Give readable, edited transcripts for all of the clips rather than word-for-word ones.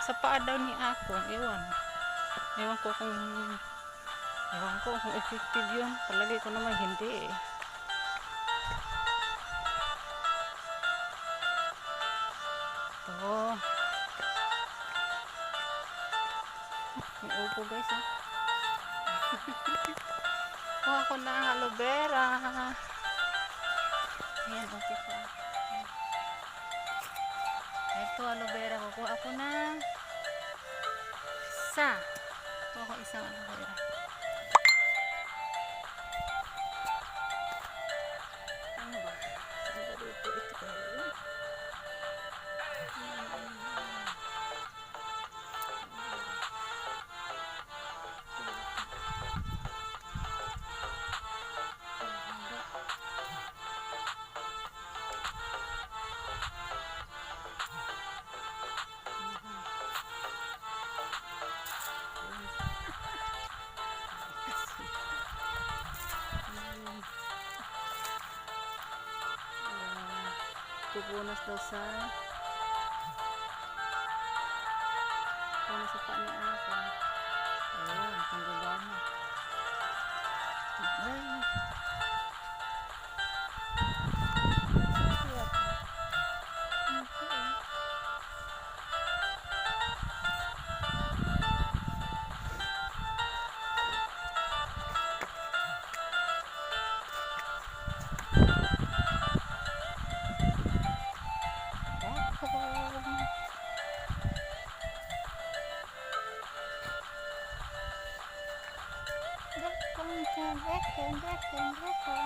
sa paa daw ni ako. Ewan ko kung effective yun. Palagi ko naman hindi eh. Ito. May upo guys ha. Kuha ko na ang aloe vera. Ayan, okay pa. Ito aloe vera. Kukuha ako na isa. Kuha ko isang aloe vera. Ano ba? Saan ba dito? Ito kayo. Pupunas daw sa pupunas sa paa ni ako. Ayan, tanggalan na. Ay. Drakon.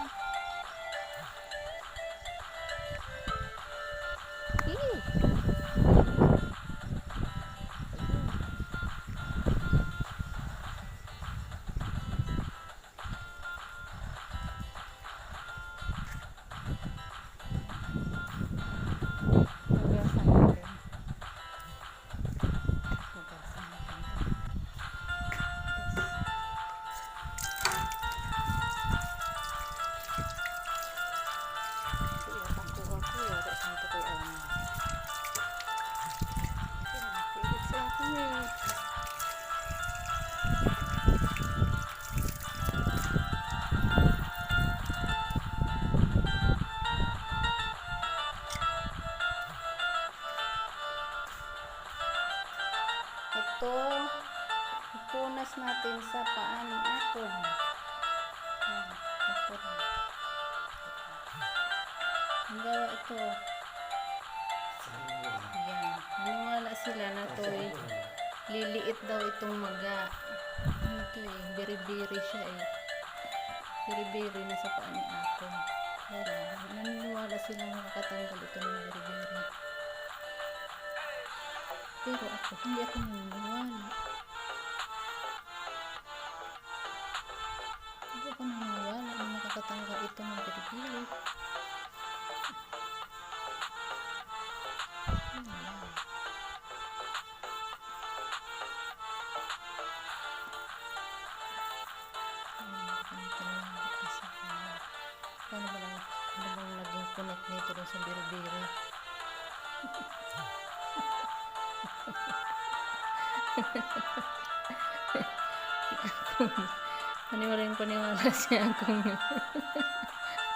Ito, punas natin sa paa ni ako. Ang gawa ito. Ayan. Naniwala sila na ito'y liliit daw itong maga. Ano ito eh, biri-biri siya eh. Biri-biri na sa paa ni ako. Pero, naniniwala silang makakatanggal ito ng biri-biri. Pero ako, hindi ako naniniwala. Hindi ako naniniwala na makakatanggal ito ng biri-biri. Ano bang naging connect nito rin sa biri-biri? Paniwala siya akong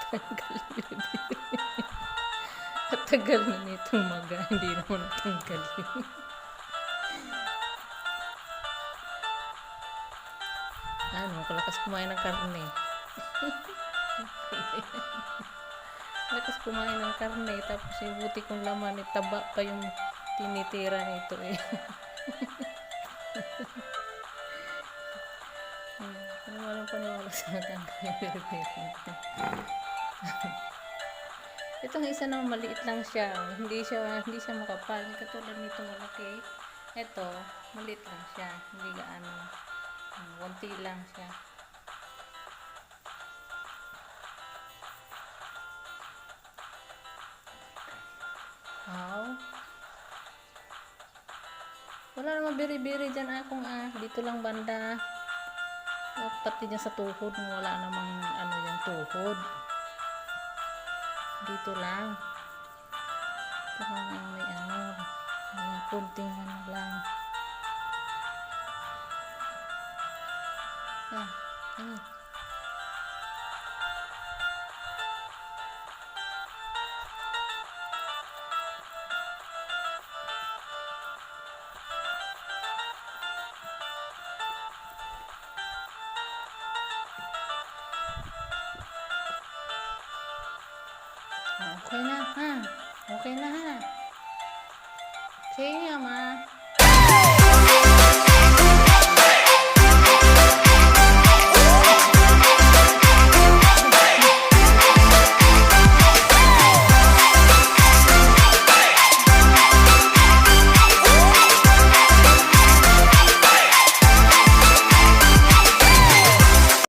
tanggal biri-biri. At tagal na nitong maga, hindi naman tanggal yun. Ano, kalakas kumain ng karne. Lakas kumain ng karne, tapos yung buti kong laman, taba pa yung tinitira nito eh. Paniwala sa tanggal biri-biri. Itong isa naman maliit lang siya, hindi siya makapal, katulad nito malaki. Ito, maliit lang siya, hindi gaano, konti lang siya. Wow. Wala namang biri-biri dyan akong dito lang banda. Pati dyan sa tuhod, wala namang ano yan, tuhod. Dito lang. Saka nga may may kunting lang. Ano? Okay na ha. Okay na ha. Sige nga ma.